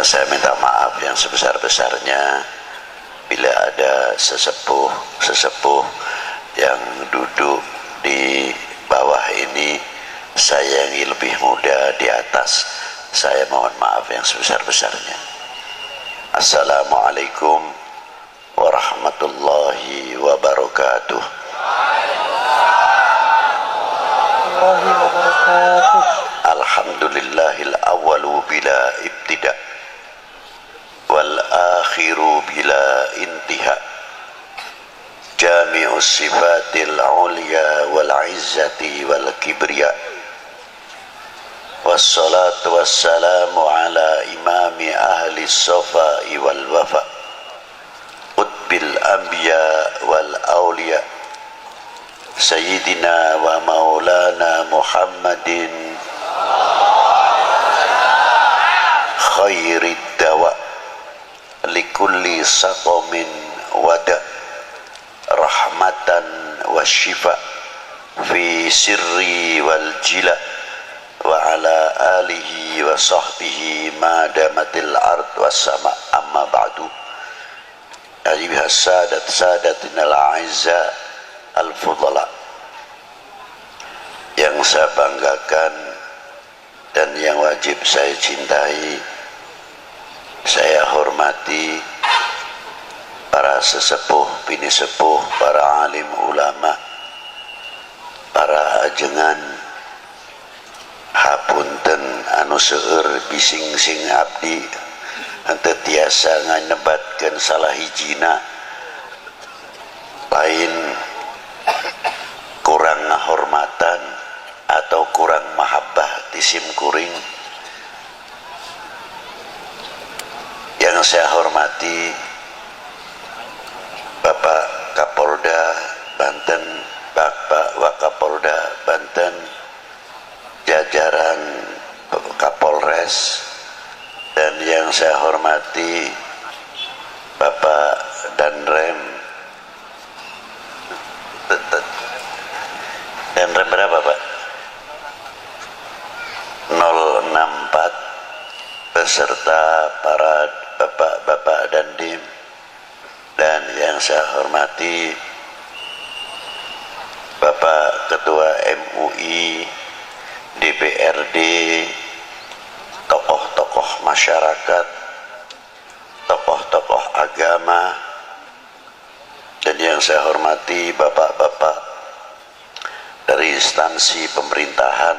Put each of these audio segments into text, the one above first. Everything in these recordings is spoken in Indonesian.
Saya minta maaf yang sebesar-besarnya bila ada sesepuh yang duduk di bawah ini sayangi lebih muda di atas. Saya mohon maaf yang sebesar-besarnya. Assalamualaikum warahmatullahi wabarakatuh. Alhamdulillahil awwalu bila ibtida wal akhiru bila intiha, jami'us sifatil ulya wal izzati wal kibriya, wassalatu wassalamu ala imami ahli safai wal wafa, qutbil anbiya wal awliya, sayyidina wa maulana Muhammadin khairid dawa likulli saqamin wada, rahmatan wa shifa fi sirri wal jila, wa ala alihi wa sahbihi ma damatil ard was sama. Amma ba'du. Ayyuhas sadatina al-a'izza al-fudala, yang saya banggakan dan yang wajib saya cintai, saya hormati para sesepuh, bini sepuh, para alim ulama, para ajengan, hapunten anu seueur bising sing abdi henteu tiasa nganebatkeun salah hijina, lain kurang ngahormatan atau kurang mahabbah tisim kuring. Yang saya hormati Bapak Kapolda Banten, Bapak Wakapolda Banten, jajaran Kapolres, dan yang saya hormati Bapak Danrem. Danrem berapa Pak? 064 beserta para bapak-bapak dandim, dan yang saya hormati Bapak Ketua MUI, DPRD, tokoh-tokoh masyarakat, tokoh-tokoh agama, dan yang saya hormati bapak-bapak dari instansi pemerintahan,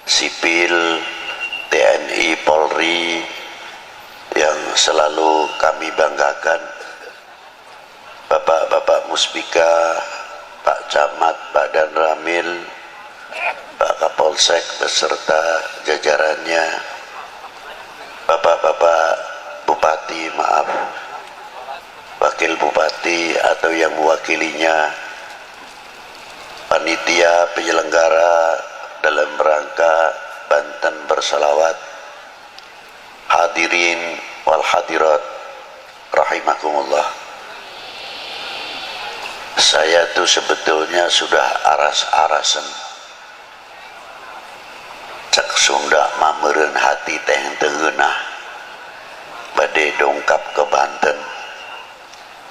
sipil, TNI, Polri, yang selalu kami banggakan, bapak-bapak Muspika, Pak Camat, Pak Danramil, Pak Kapolsek beserta jajarannya, bapak-bapak Bupati, maaf, Wakil Bupati atau yang mewakilinya, panitia penyelenggara dalam rangka Banten bersalawat, hadirin wal hadirat rahimakumullah. Saya tuh sebetulnya sudah aras-arasen cek Sunda mameureun hati teh teu geunah bade dongkap ke Banten.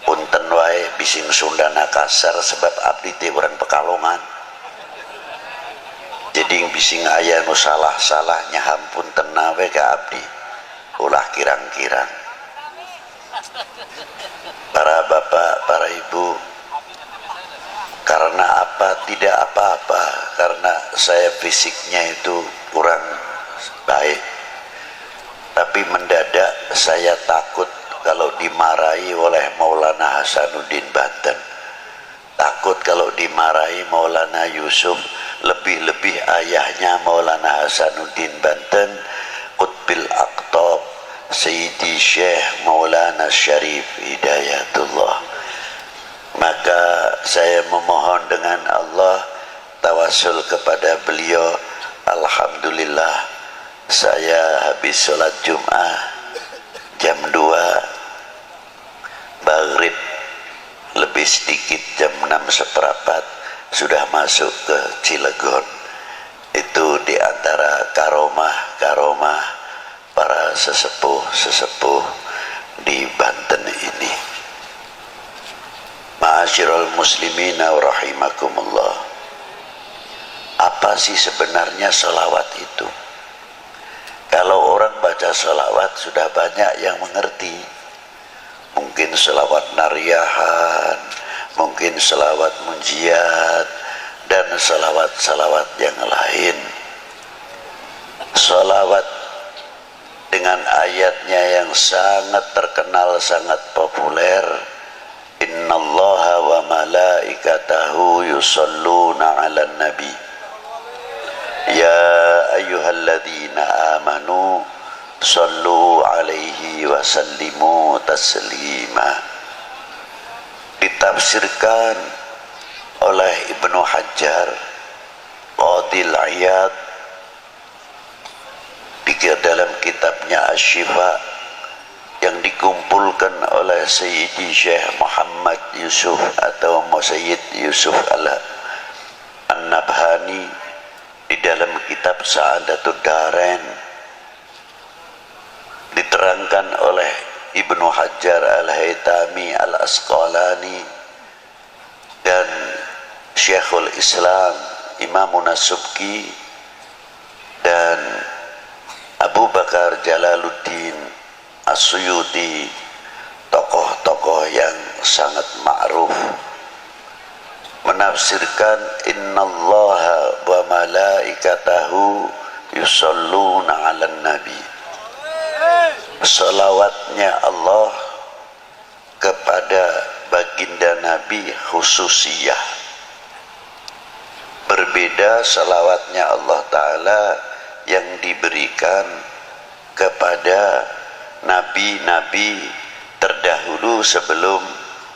Punten wae bising Sundana kasar sebab abdi teh urang Pekalongan. Jadi bising aya nu salah-salah nyahampun tenawe ka abdi. Ulah kirang-kirang. Para bapak, para ibu, karena apa? Tidak apa-apa, karena saya fisiknya itu kurang baik. Tapi mendadak saya takut kalau dimarahi oleh Maulana Hasanuddin Banten. Takut kalau dimarahi Maulana Yusuf, lebih-lebih ayahnya Maulana Hasanuddin Banten, Qutbil Aqtab, Sayyidi Syekh Maulana Syarif Hidayatullah. Maka saya memohon dengan Allah, tawasul kepada beliau. Alhamdulillah, saya habis sholat Jum'ah jam 2, maghrib lebih sedikit jam 6:15 sudah masuk ke Cilegon. Itu diantara karomah para sesepuh-sesepuh di Banten ini. Ma'asyiral muslimina wa rahimakumullah. Apa sih sebenarnya sholawat itu? Kalau orang baca sholawat sudah banyak yang mengerti. Mungkin sholawat nariyahan, mungkin sholawat munjiat, dan sholawat-sholawat yang lain. Sholawat dengan ayatnya yang sangat terkenal, sangat populer. Innallaha wa malaikatahu yusholluna 'alan nabi. Ya ayyuhalladzina amanu shollu 'alaihi wa sallimu taslima. Ditafsirkan oleh Ibnu Hajar Qadil Iyad dalam kitabnya Asy-Syifa yang dikumpulkan oleh Sayyidi Syekh Muhammad Yusuf atau Sayyid Yusuf An-Nabhani di dalam kitab Sa'adatud Darain, diterangkan oleh Ibnu Hajar Al-Haytami Al-Asqalani dan Syekhul Islam Imamun As-Subki dan Abu Bakar Jalaluddin As-Suyuti, tokoh-tokoh yang sangat ma'ruf, menafsirkan innallaha wa malaikatahu yusholluna 'alan nabi. Salawatnya Allah kepada baginda Nabi khususiyah. Berbeda salawatnya Allah Ta'ala yang diberikan kepada nabi-nabi terdahulu sebelum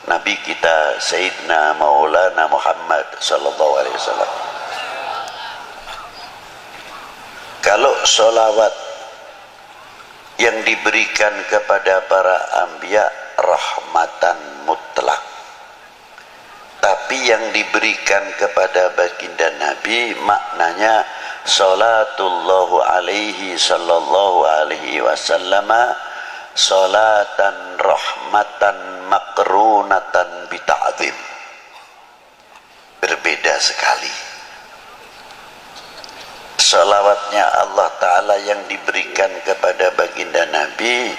Nabi kita Sayyidina Maulana Muhammad sallallahu alaihi wasallam. Kalau sholawat yang diberikan kepada para anbiya rahmatan mutlak, tapi yang diberikan kepada baginda Nabi maknanya salatullahu alaihi sallallahu alaihi wasallam salatan rahmatan makrunatan bita'zim. Berbeda sekali. Salawatnya Allah Ta'ala yang diberikan kepada baginda Nabi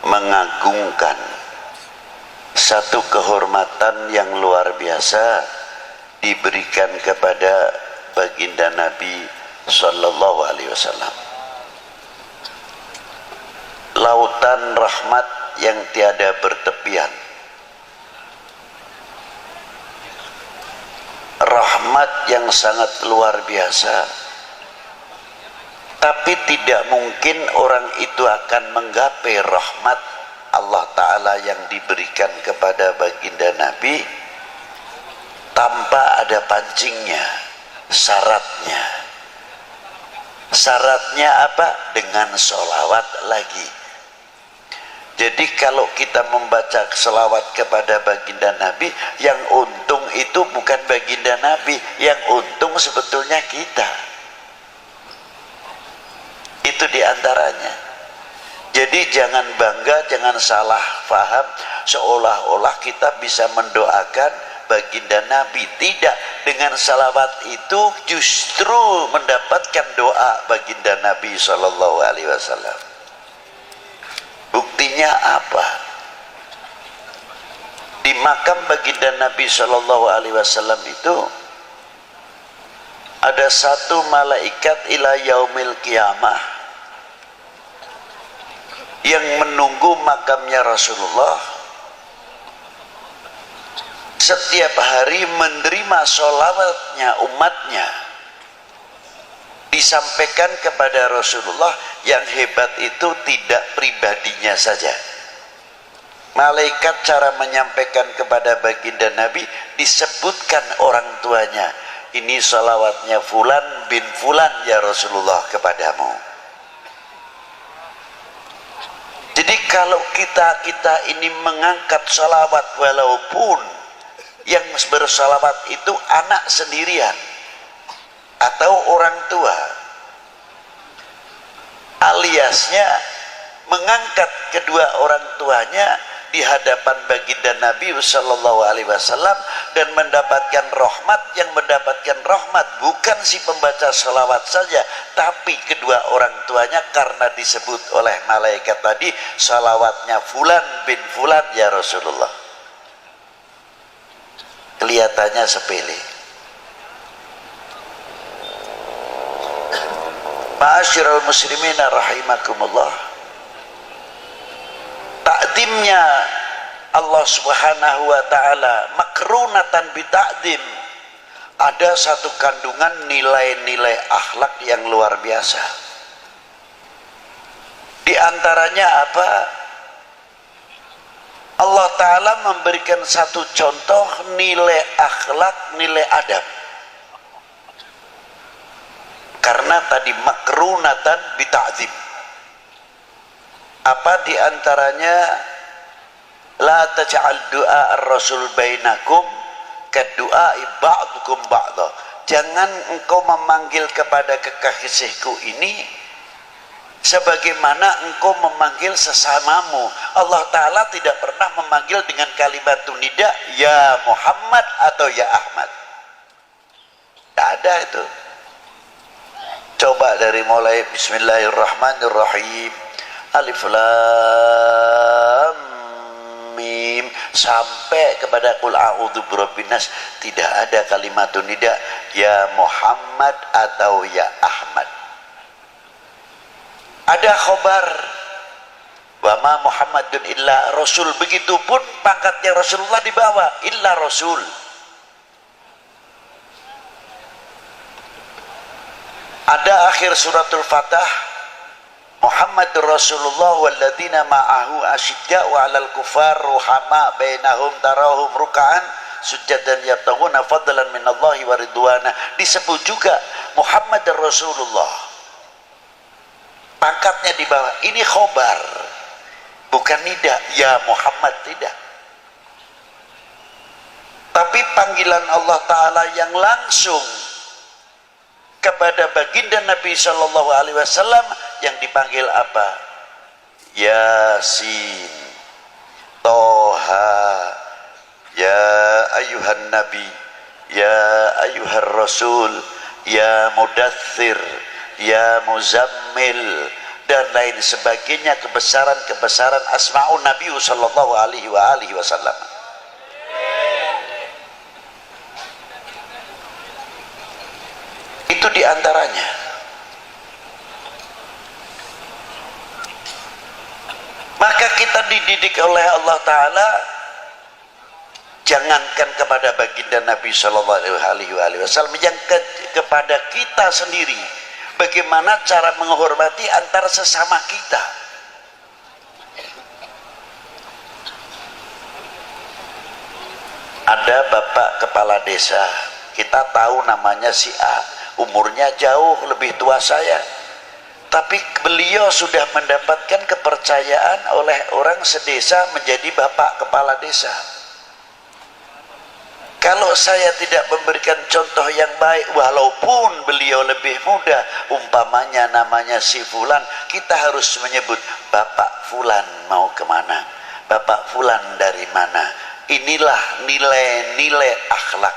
mengagungkan satu kehormatan yang luar biasa diberikan kepada baginda Nabi sallallahu alaihi wasallam. Lautan rahmat yang tiada bertepian, rahmat yang sangat luar biasa, tapi tidak mungkin orang itu akan menggapai rahmat Allah Ta'ala yang diberikan kepada baginda Nabi tanpa ada pancingnya, syaratnya. Syaratnya apa? Dengan sholawat lagi. Jadi kalau kita membaca selawat kepada baginda Nabi, yang untung itu bukan baginda Nabi, yang untung sebetulnya kita. Itu diantaranya. Jadi jangan bangga, jangan salah faham seolah-olah kita bisa mendoakan baginda Nabi. Tidak, dengan salawat itu justru mendapatkan doa baginda Nabi Sallallahu Alaihi Wasallam. Buktinya apa? Di makam baginda Nabi Sallallahu Alaihi Wasallam itu ada satu malaikat ila yaumil qiyamah yang menunggu makamnya Rasulullah, setiap hari menerima sholawatnya umatnya, disampaikan kepada Rasulullah. Yang hebat itu tidak pribadinya saja. Malaikat cara menyampaikan kepada baginda Nabi disebutkan orang tuanya. Ini sholawatnya Fulan bin Fulan ya Rasulullah kepadamu. Jadi kalau kita ini mengangkat sholawat, walaupun yang bersalawat itu anak sendirian atau orang tua aliasnya mengangkat kedua orang tuanya di hadapan baginda Nabi sallallahu alaihi wasallam dan mendapatkan rahmat. Yang mendapatkan rahmat bukan si pembaca salawat saja, tapi kedua orang tuanya, karena disebut oleh malaikat tadi salawatnya fulan bin fulan ya Rasulullah. Kelihatannya sepele. Ma'asyiral muslimin rahimakumullah, takdimnya Allah subhanahu wa ta'ala makrunatan bita'dim, ada satu kandungan nilai-nilai akhlak yang luar biasa. Di antaranya apa? Allah ta'ala memberikan satu contoh nilai akhlak, nilai adab. Karena tadi makrunatan bita'dim, apa di antaranya? La taj'al du'a ar-rasul bainakum kadu'ai ba'dukum ba'da. Jangan engkau memanggil kepada kekasihku ini sebagaimana engkau memanggil sesamamu. Allah Ta'ala tidak pernah memanggil dengan kalimat nida ya Muhammad atau ya Ahmad. Tidak ada itu. Coba dari mulai Bismillahirrahmanirrahim, Alif Lam Mim sampai kepada Qul a'udzu birabbin nas, tidak ada kalimat nida ya Muhammad atau ya Ahmad. Ada khobar wa ma Muhammadun illa rasul, begitupun pangkatnya Rasulullah di bawah illa rasul. Ada akhir suratul Fatah Muhammadur Rasulullah walladzina ma'ahu asyidda'u 'alal kufar ruhama bainahum tarahum ruk'an sujadan yabtaghuna fadlan minallahi wa ridwana. Disebut juga Muhammadur Rasulullah, pangkatnya di bawah. Ini khobar, bukan nida ya Muhammad, tidak. Tapi panggilan Allah Ta'ala yang langsung kepada baginda Nabi sallallahu alaihi wasallam yang dipanggil apa? Yasin, Toha, ya ayuhan nabi, ya ayuhan rasul, ya mudaththir, ya muzammil, dan lain sebagainya, kebesaran-kebesaran asma'un Nabi sallallahu alaihi wasallam. Itu diantaranya. Maka kita dididik oleh Allah Ta'ala, jangankan kepada baginda Nabi Sallallahu Alaihi Wasallam, yang kepada kita sendiri, bagaimana cara menghormati antara sesama kita. Ada bapak kepala desa, kita tahu namanya si A, umurnya jauh lebih tua saya, tapi beliau sudah mendapatkan kepercayaan oleh orang sedesa menjadi bapak kepala desa. Kalau saya tidak memberikan contoh yang baik, walaupun beliau lebih muda, umpamanya namanya si Fulan, kita harus menyebut Bapak Fulan mau kemana, Bapak Fulan dari mana. Inilah nilai-nilai akhlak.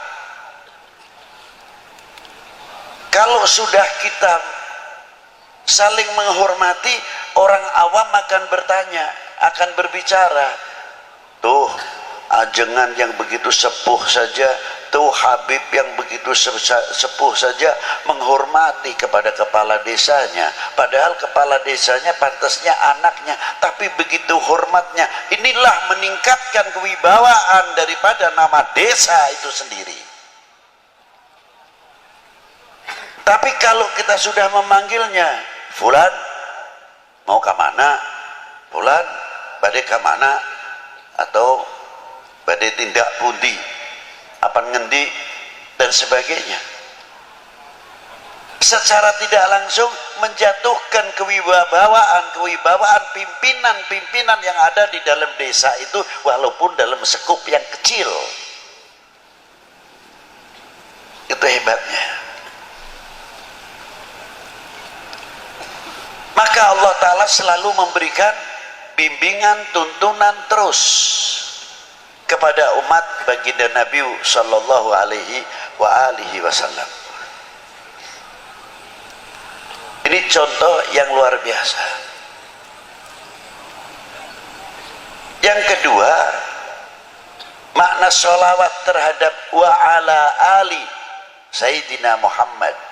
Kalau sudah kita saling menghormati, orang awam akan bertanya, akan berbicara, tuh ajengan yang begitu sepuh saja, tuh Habib yang begitu sepuh saja menghormati kepada kepala desanya, padahal kepala desanya pantasnya anaknya, tapi begitu hormatnya. Inilah meningkatkan kewibawaan daripada nama desa itu sendiri. Tapi kalau kita sudah memanggilnya, Fulan mau ke mana, Fulan badai ke mana, atau badai tindak pundi, apa ngendi, dan sebagainya, secara tidak langsung menjatuhkan kewibawaan pimpinan-pimpinan yang ada di dalam desa itu, walaupun dalam sekup yang kecil. Itu hebatnya. Maka Allah Ta'ala selalu memberikan bimbingan, tuntunan terus kepada umat baginda Nabi Sallallahu Alaihi Wasallam. Ini contoh yang luar biasa. Yang kedua, makna sholawat terhadap wa ala ali Sayyidina Muhammad.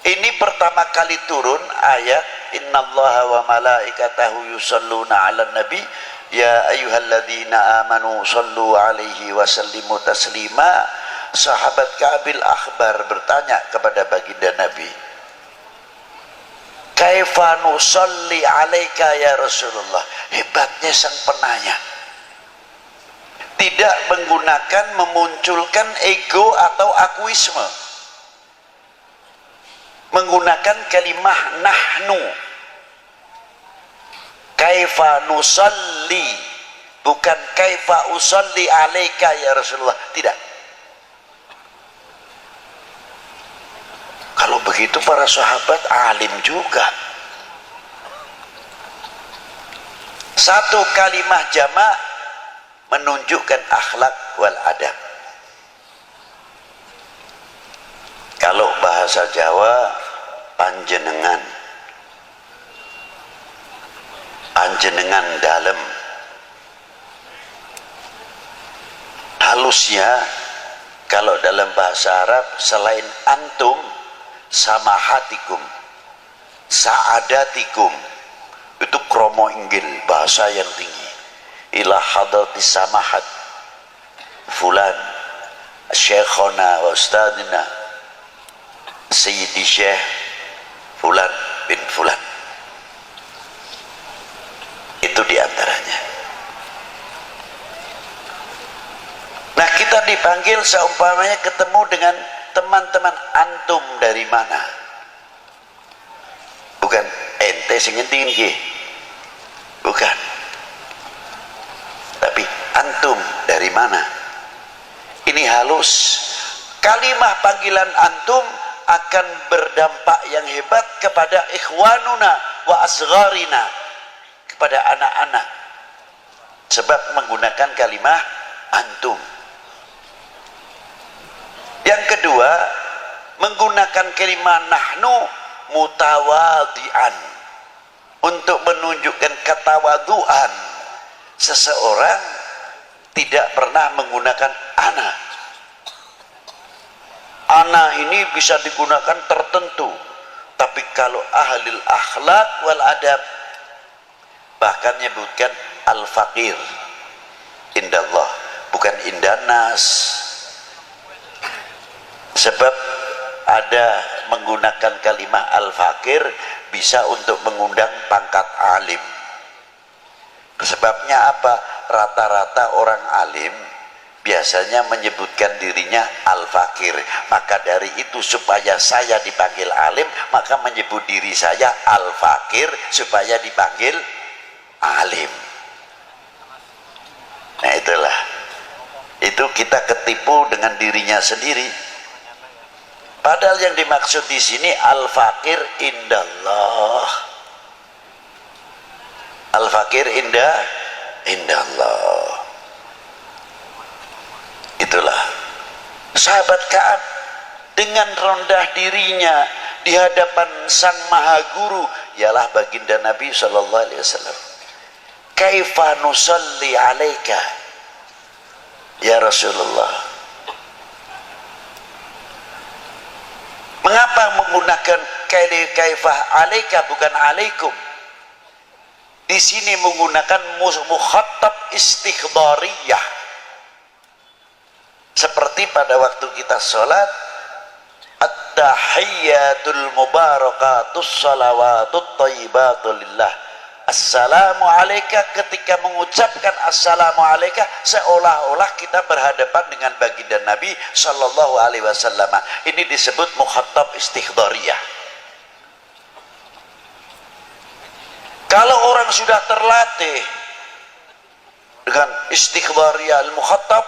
Ini pertama kali turun ayat innallaha wa malaikatahu yusalluna 'alan nabi ya ayyuhalladzina amanu sallu 'alaihi wa sallimu taslima. Sahabat Ka'bil Akhbar bertanya kepada baginda Nabi, kaifa nusalli 'alaika ya Rasulullah. Hebatnya sang penanya, tidak menggunakan memunculkan ego atau akuisme, menggunakan kalimah nahnu. Kaifa nusalli, bukan kaifa usalli alaika ya Rasulullah, tidak. Kalau begitu para sahabat alim juga. Satu kalimah jamak menunjukkan akhlak wal adab. Kalau bahasa Jawa panjenengan, panjenengan dalam. Halusnya kalau dalam bahasa Arab selain antum, samahatikum, saadatikum, itu kromo inggil, bahasa yang tinggi. Ila hadratis samahat fulan syekhona wa ustadina Sayyidi Syekh fulan bin fulan. Itu diantaranya. Nah, kita dipanggil seumpamanya ketemu dengan teman-teman, antum dari mana? Bukan ente sing ngentiin nggih. Bukan. Tapi antum dari mana? Ini halus. Kalimah panggilan antum akan berdampak yang hebat kepada ikhwanuna wa asgharina, kepada anak-anak, sebab menggunakan kalimah antum. Yang kedua, menggunakan kalimah nahnu mutawadian, untuk menunjukkan ketawaduan. Seseorang tidak pernah menggunakan ana. Ana ini bisa digunakan tertentu, tapi kalau ahlil akhlak wal adab bahkan menyebutkan al-faqir indallah, bukan indanas. Sebab ada menggunakan kalimah al-faqir bisa untuk mengundang pangkat alim. Sebabnya apa? Rata-rata orang alim biasanya menyebutkan dirinya al-faqir. Maka dari itu supaya saya dipanggil alim, maka menyebut diri saya al-faqir supaya dipanggil alim. Nah itulah, itu kita ketipu dengan dirinya sendiri. Padahal yang dimaksud di sini al-faqir indallah. Al-faqir indallah. Itulah sahabat Ka'ab dengan rendah dirinya di hadapan sang maha guru, ialah baginda Nabi sallallahu alaihi wasallam. Kaifa nusalli alaika ya Rasulullah. Mengapa menggunakan kaifah alaika bukan alaikum? Di sini menggunakan mukhatab istikhdhariyah. Seperti pada waktu kita sholat, at-tahiyyatul mubarakatus salawatut thayyibatu lillah. Assalamu alayka, ketika mengucapkan assalamu alayka seolah-olah kita berhadapan dengan baginda Nabi sallallahu alaihi wasallam. Ini disebut mukhatab istikhdhariyah. Kalau orang sudah terlatih dengan istikhdhariyah al-mukhatab,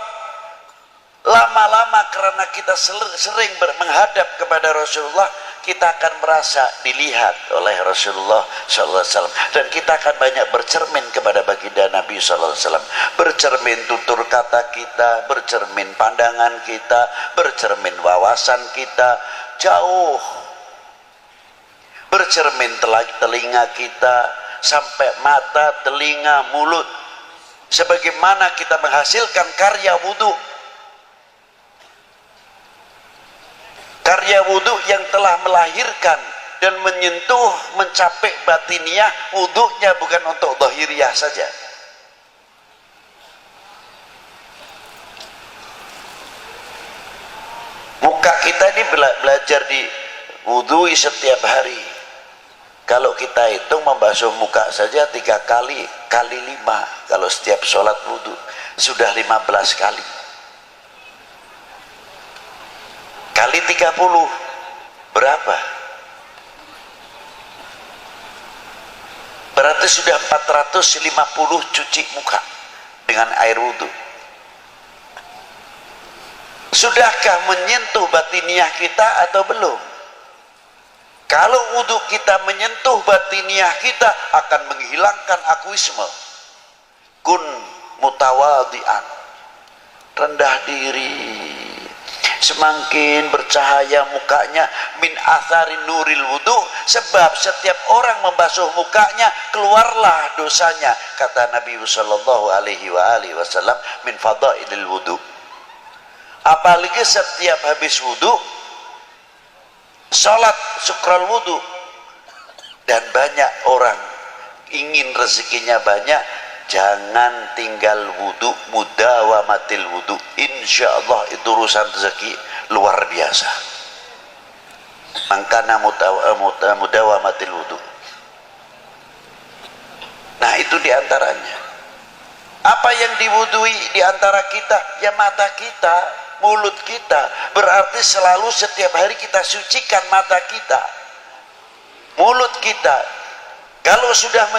lama-lama karena kita sering menghadap kepada Rasulullah, kita akan merasa dilihat oleh Rasulullah SAW, dan kita akan banyak bercermin kepada baginda Nabi SAW. Bercermin tutur kata kita, bercermin pandangan kita, bercermin wawasan kita, jauh bercermin telinga kita sampai mata, telinga, mulut. Sebagaimana kita menghasilkan karya wudhu, karya wudhu yang telah melahirkan dan menyentuh, mencapai batiniah. Wudhunya bukan untuk zahiriah saja. Muka kita ini belajar di wudhui setiap hari. Kalau kita hitung membasuh muka saja 3 kali, kali 5. Kalau setiap sholat wudhu sudah 15 kali. Kali 30 berapa? Berarti sudah 450 cuci muka dengan air wudhu. Sudahkah menyentuh batiniah kita atau belum? Kalau wudhu kita menyentuh batiniah kita, akan menghilangkan akuisme. Kun mutawadian, rendah diri. Semakin bercahaya mukanya, min athari nuril wudhu, sebab setiap orang membasuh mukanya keluarlah dosanya, kata Nabi sallallahu alaihi wasallam, min fadailil wudhu. Apalagi setiap habis wudhu salat syukral wudhu, dan banyak orang ingin rezekinya banyak, jangan tinggal wudhu, mudawamatil wudhu. Insya Allah itu urusan rezeki luar biasa. Mangkana mudawamatil wudhu. Nah itu diantaranya. Apa yang diwudhui diantara kita? Ya mata kita, mulut kita. Berarti selalu setiap hari kita sucikan mata kita, mulut kita. Kalau sudah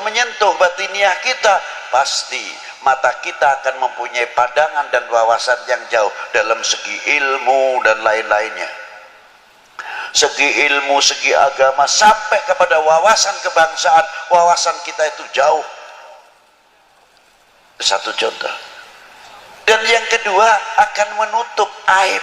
menyentuh batiniah kita, pasti mata kita akan mempunyai pandangan dan wawasan yang jauh dalam segi ilmu dan lain-lainnya. Segi ilmu, segi agama, sampai kepada wawasan kebangsaan, wawasan kita itu jauh. Satu contoh. Dan yang kedua, akan menutup aib.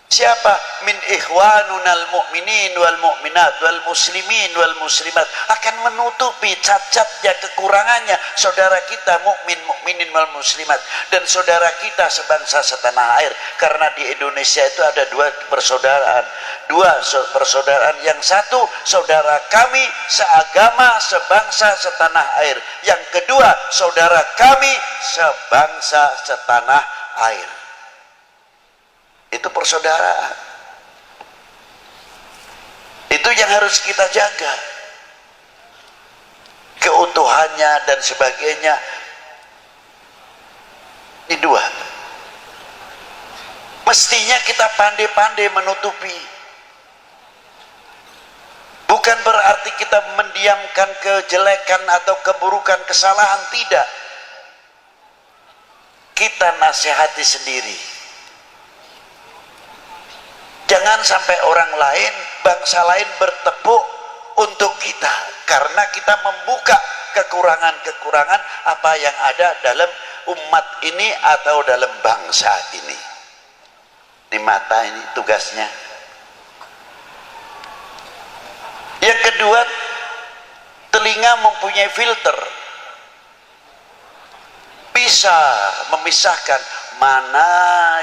Siapa? Min ikhwanunal mu'minin wal mu'minat wal muslimin wal muslimat, akan menutupi cacatnya, kekurangannya saudara kita mukminin wal muslimat dan saudara kita sebangsa setanah air. Karena di Indonesia itu ada dua persaudaraan. Yang satu, saudara kami seagama, sebangsa, setanah air. Yang kedua, saudara kami sebangsa, setanah air. Itu persaudaraan. Itu yang harus kita jaga, keutuhannya dan sebagainya. Ini dua. Mestinya kita pandai-pandai menutupi. Bukan berarti kita mendiamkan kejelekan atau keburukan, kesalahan, tidak. Kita nasihati sendiri. Jangan sampai orang lain, bangsa lain bertepuk untuk kita, karena kita membuka kekurangan-kekurangan apa yang ada dalam umat ini atau dalam bangsa ini. Di mata ini tugasnya. Yang kedua, telinga mempunyai filter, bisa memisahkan mana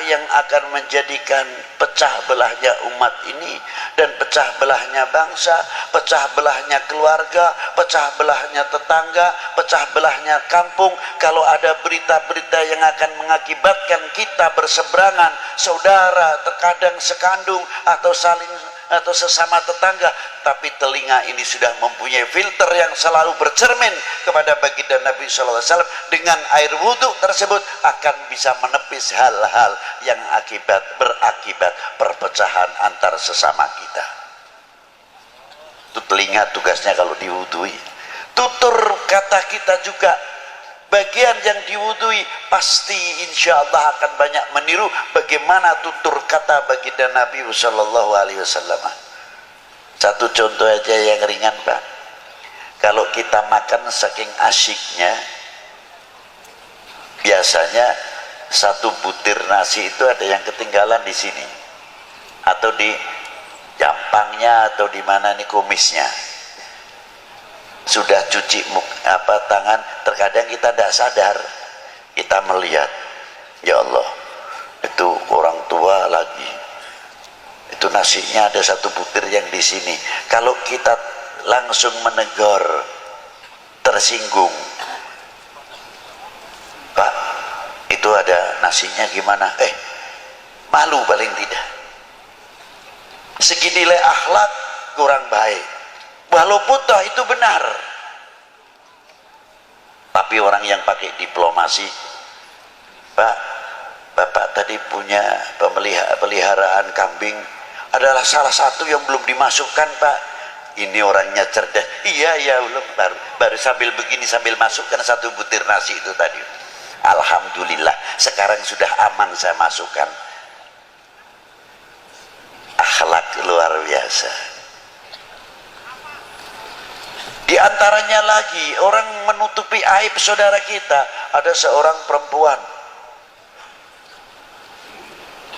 yang akan menjadikan pecah belahnya umat ini dan pecah belahnya bangsa, pecah belahnya keluarga, pecah belahnya tetangga, pecah belahnya kampung. Kalau ada berita-berita yang akan mengakibatkan kita berseberangan, saudara terkadang sekandung atau saling atau sesama tetangga, tapi telinga ini sudah mempunyai filter yang selalu bercermin kepada baginda Nabi SAW. Dengan air wudhu tersebut akan bisa menepis hal-hal yang berakibat perpecahan antar sesama kita. Itu telinga tugasnya kalau diwudhui. Tutur kata kita juga bagian yang diwudui pasti insya Allah akan banyak meniru bagaimana tutur kata baginda Nabi Sallallahu Alaihi Wasallam. Satu contoh aja yang ringan Pak, kalau kita makan saking asyiknya, biasanya satu butir nasi itu ada yang ketinggalan di sini atau di jampangnya atau di mana nih kumisnya. Sudah cuci tangan, terkadang kita tidak sadar, kita melihat, ya Allah, itu orang tua lagi, itu nasinya ada satu butir yang di sini. Kalau kita langsung menegur, tersinggung, Pak, itu ada nasinya gimana? Malu paling tidak. Segi nilai akhlak kurang baik. Walaupun toh itu benar, tapi orang yang pakai diplomasi, Pak, Bapak tadi punya peliharaan kambing adalah salah satu yang belum dimasukkan Pak. Ini orangnya cerdas. Iya belum, baru sambil begini sambil masukkan satu butir nasi itu tadi. Alhamdulillah sekarang sudah aman saya masukkan. Akhlak luar biasa. Di antaranya lagi orang menutupi aib saudara kita. Ada seorang perempuan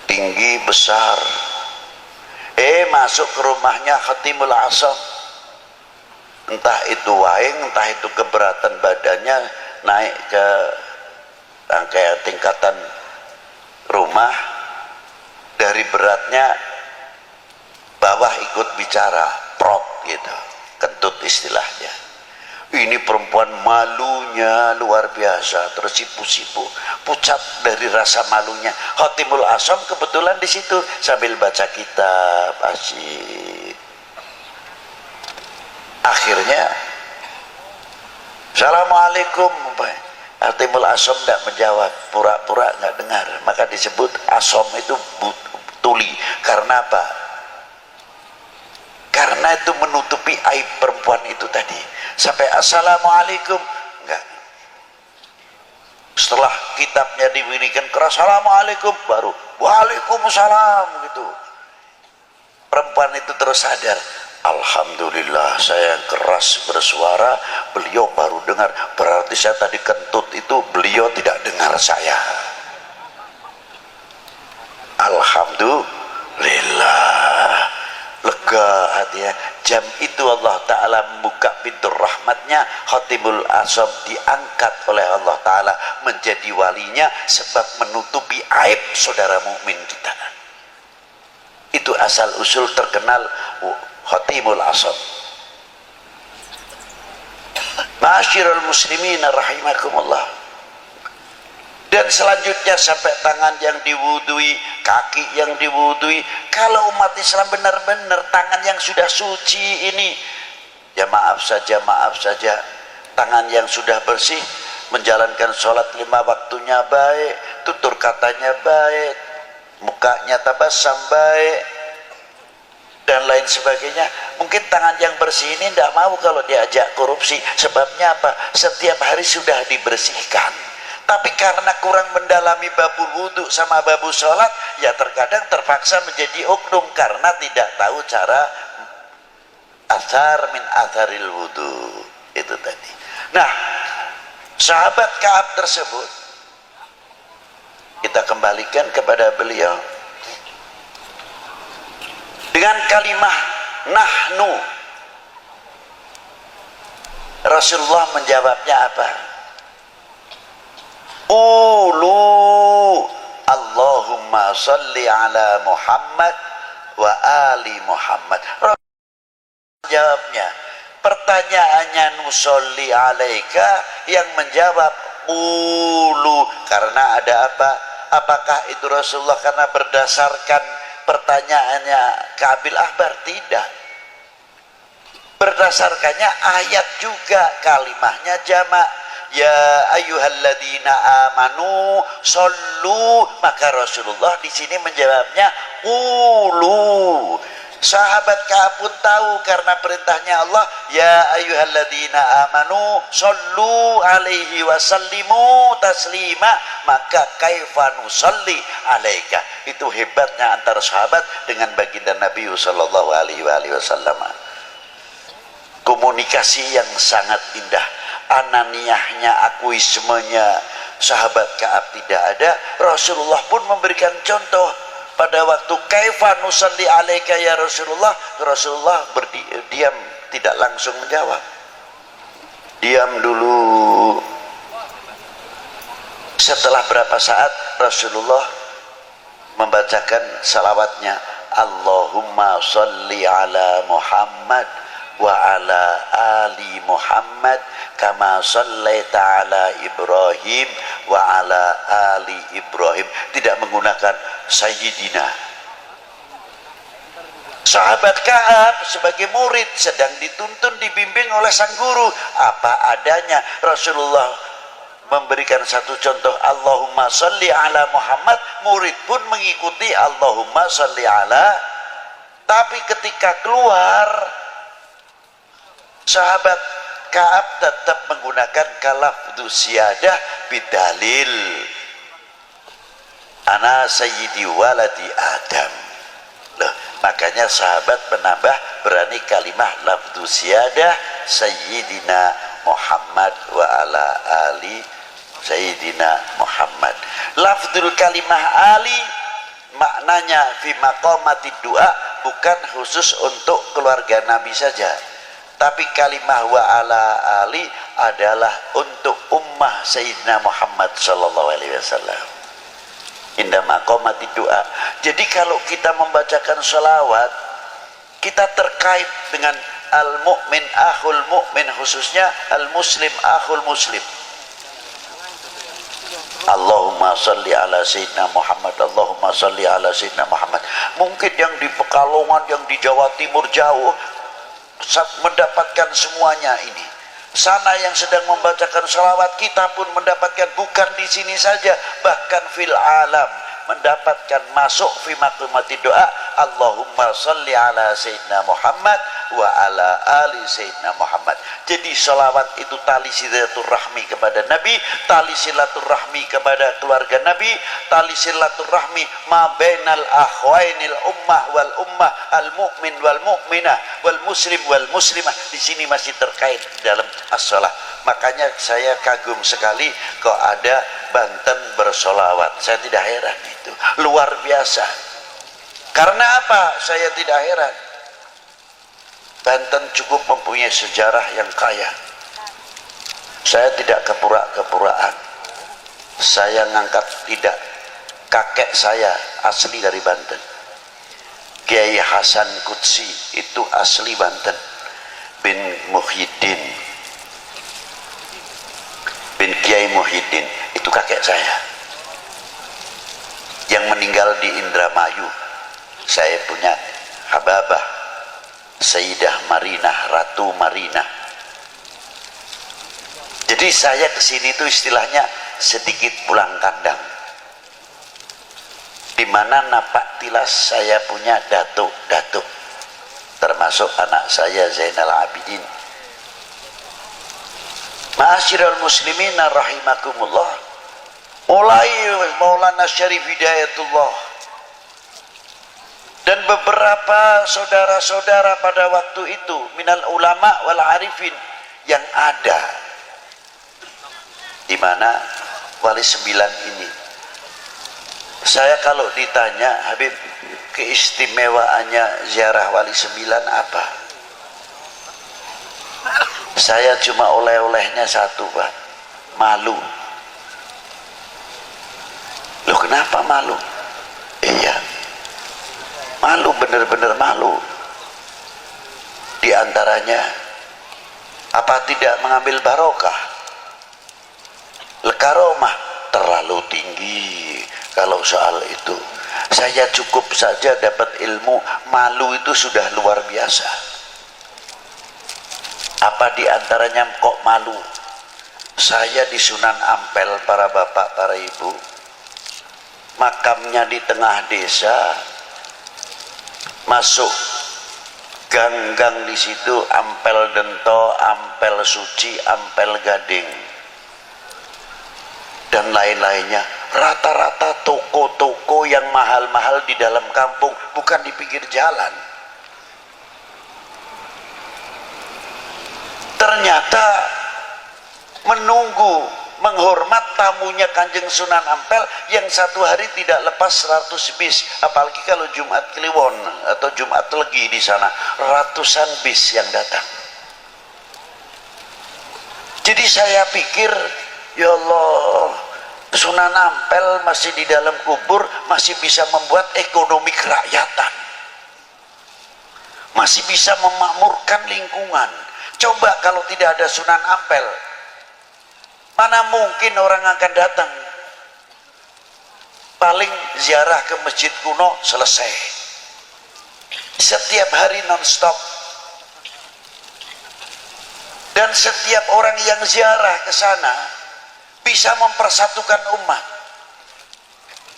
tinggi besar, masuk ke rumahnya Khatimul Asam, entah itu waing, entah itu keberatan badannya, naik ke tingkatan rumah, dari beratnya bawah ikut bicara, prot gitu, kentut istilahnya. Ini perempuan malunya luar biasa, terus sipu-sipu, pucat dari rasa malunya. Khatimul Asam kebetulan di situ sambil baca kitab asyik. Akhirnya, Assalamualaikum. Khatimul Asam tidak menjawab, pura-pura nggak dengar. Maka disebut Asam itu tuli. Karena apa? Karena itu menutupi aib perempuan itu tadi. Sampai Assalamualaikum enggak. Setelah kitabnya dibunyikan keras Assalamualaikum, baru Waalaikumsalam gitu. Perempuan itu terus sadar, Alhamdulillah saya keras bersuara, beliau baru dengar. Berarti saya tadi kentut itu beliau tidak dengar saya. Alhamdulillah, lega hatinya. Jam itu Allah Ta'ala membuka pintu rahmatnya. Khatimul Asam diangkat oleh Allah Ta'ala menjadi walinya, sebab menutupi aib saudara mukmin kita. Itu asal usul terkenal Khatimul Asam. Ma'asyiral muslimin rahimakumullah. Dan selanjutnya sampai tangan yang diwudui, kaki yang diwudui. Kalau umat Islam benar-benar tangan yang sudah suci ini, ya maaf saja, tangan yang sudah bersih, menjalankan sholat 5 waktunya baik, tutur katanya baik, mukanya tabassum baik, dan lain sebagainya. Mungkin tangan yang bersih ini tidak mau kalau diajak korupsi. Sebabnya apa? Setiap hari sudah dibersihkan. Tapi karena kurang mendalami babul wudhu sama babul sholat, ya terkadang terpaksa menjadi oknum karena tidak tahu cara athar min atharil wudhu itu tadi. Nah, sahabat Ka'ab tersebut kita kembalikan kepada beliau dengan kalimah nahnu. Rasulullah menjawabnya apa? Qulu Allahumma salli ala Muhammad wa ali Muhammad. Jawabnya, pertanyaannya nusolli alaika, yang menjawab qulu. Karena ada apa? Apakah itu Rasulullah karena berdasarkan pertanyaannya Kabil Ahbar? Tidak. Berdasarkannya ayat juga, kalimahnya jamak. Ya ayyuhalladzina amanu sallu, maka Rasulullah di sini menjawabnya qulu. Sahabat Ka'ab pun tahu karena perintahnya Allah, ya ayyuhalladzina amanu sallu alaihi wasallimu taslima, maka kaifa nusalli alaika. Itu hebatnya antara sahabat dengan baginda Nabi sallallahu alaihi wasallam. Komunikasi yang sangat indah. Ananiyahnya, akuismenya sahabat Ka'ab tidak ada. Rasulullah pun memberikan contoh. Pada waktu kaifa nusalli alaika ya Rasulullah, Rasulullah berdiam, tidak langsung menjawab. Diam dulu. Setelah berapa saat Rasulullah membacakan salawatnya, Allahumma salli ala Muhammad wa ala ali Muhammad kama sallaita ala Ibrahim wa ala ali Ibrahim. Tidak menggunakan Sayyidina. Sahabat Ka'ab sebagai murid sedang dituntun, dibimbing oleh sang guru apa adanya. Rasulullah memberikan satu contoh, Allahumma salli ala Muhammad, murid pun mengikuti Allahumma salli ala. Tapi ketika keluar, sahabat Ka'ab tetap menggunakan kalafdu siyadah bidalil ana sayyidi waladi Adam. Loh, makanya sahabat menambah berani kalimah lafdu siyadah sayyidina Muhammad wa ala ali sayyidina Muhammad. Lafdul kalimah ali maknanya fi maqamati doa, bukan khusus untuk keluarga Nabi saja, tapi kalimah wa ala ali adalah untuk ummah Sayyidina Muhammad sallallahu alaihi wasallam. Indah maqamati doa. Jadi kalau kita membacakan sholawat, kita terkait dengan al-mu'min akhul mu'min, khususnya al-muslim akhul muslim. Allahumma salli ala Sayyidina Muhammad, Allahumma salli ala Sayyidina Muhammad. Mungkin yang di Pekalongan, yang di Jawa Timur jauh mendapatkan semuanya ini. Sana yang sedang membacakan salawat, kita pun mendapatkan, bukan di sini saja, bahkan fil alam mendapatkan, masuk fi maqamati doa Allahumma salli ala Sayyidina Muhammad wa ala ali Sayyidina Muhammad. Jadi salawat itu tali silaturahmi kepada Nabi, tali silaturahmi kepada keluarga Nabi, tali silaturahmi ma bainal akhwainil ummah wal ummah, al mu'min wal mu'minah wal muslim wal muslimah. Di sini masih terkait dalam as-shalah. Makanya saya kagum sekali kok ada Banten bersolawat. Saya tidak heran, itu luar biasa. Karena apa saya tidak heran? Banten cukup mempunyai sejarah yang kaya. Saya tidak kepura-kepuraan. Saya ngangkat tidak. Kakek saya asli dari Banten. Kiai Hasan Qudsi itu asli Banten. Bin Muhyiddin, bin Kiai Muhyiddin, itu kakek saya. Yang meninggal di Indramayu. Saya punya hababah Sayyidah Marinah, Ratu Marinah. Jadi saya kesini itu istilahnya sedikit pulang kandang. Di mana napak tilas saya punya datuk-datuk, termasuk anak saya Zainal Abidin. Ma'asyiral muslimina rahimakumullah. Mulai Maulana Syarif Hidayatullah dan beberapa saudara-saudara pada waktu itu minal ulama wal arifin yang ada di mana Wali Sembilan ini. Saya kalau ditanya, Habib, keistimewaannya ziarah Wali Sembilan apa? Saya cuma oleh-olehnya satu, Pak, malu. Loh, kenapa malu? Iya, malu, benar-benar malu. Di antaranya, apa tidak mengambil barokah? Lekaromah terlalu tinggi kalau soal itu. Saya cukup saja dapat ilmu, malu itu sudah luar biasa. Apa di antaranya kok malu? Saya di Sunan Ampel, para bapak, para ibu, makamnya di tengah desa, masuk gang-gang di situ Ampel Dento, Ampel Suci, Ampel Gading dan lain-lainnya. Rata-rata toko-toko yang mahal-mahal di dalam kampung, bukan di pinggir jalan. Ternyata menunggu, menghormat tamunya Kanjeng Sunan Ampel yang satu hari tidak lepas 100 bis, apalagi kalau Jumat Kliwon atau Jumat Legi di sana, ratusan bis yang datang. Jadi saya pikir, ya Allah, Sunan Ampel masih di dalam kubur, masih bisa membuat ekonomi kerakyatan, masih bisa memakmurkan lingkungan. Coba kalau tidak ada Sunan Ampel, mana mungkin orang akan datang? Paling ziarah ke masjid kuno selesai. Setiap hari non-stop. Dan setiap orang yang ziarah ke sana bisa mempersatukan umat.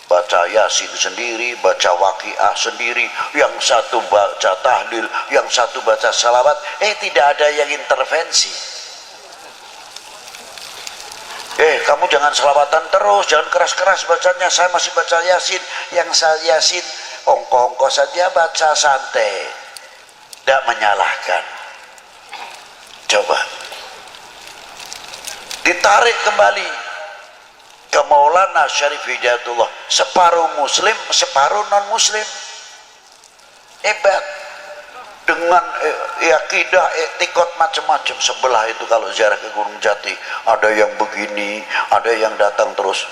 Baca Yasin sendiri, baca Waqiah sendiri, yang satu baca tahlil, yang satu baca salawat, tidak ada yang intervensi. Kamu jangan selawatan terus, jangan keras-keras bacanya, saya masih baca Yasin. Yang saya Yasin ongko-ongko saja, baca santai, tidak menyalahkan. Coba ditarik kembali ke Maulana Syarif Hidayatullah, separuh muslim, separuh non muslim. Hebat. Dengan akidah, etikot macam-macam. Sebelah itu kalau ziarah ke Gunung Jati, ada yang begini, ada yang datang terus,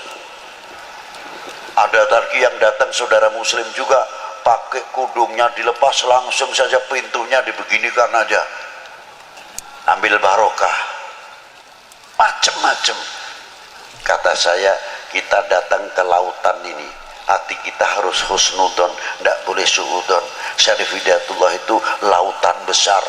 ada lagi yang datang saudara muslim juga pakai kudungnya dilepas, langsung saja pintunya dibeginikan aja, ambil barokah, macam-macam. Kata saya, kita datang ke lautan ini, hati kita harus husnudon, tidak boleh suudon. Syarif Hidayatullah itu lautan besar.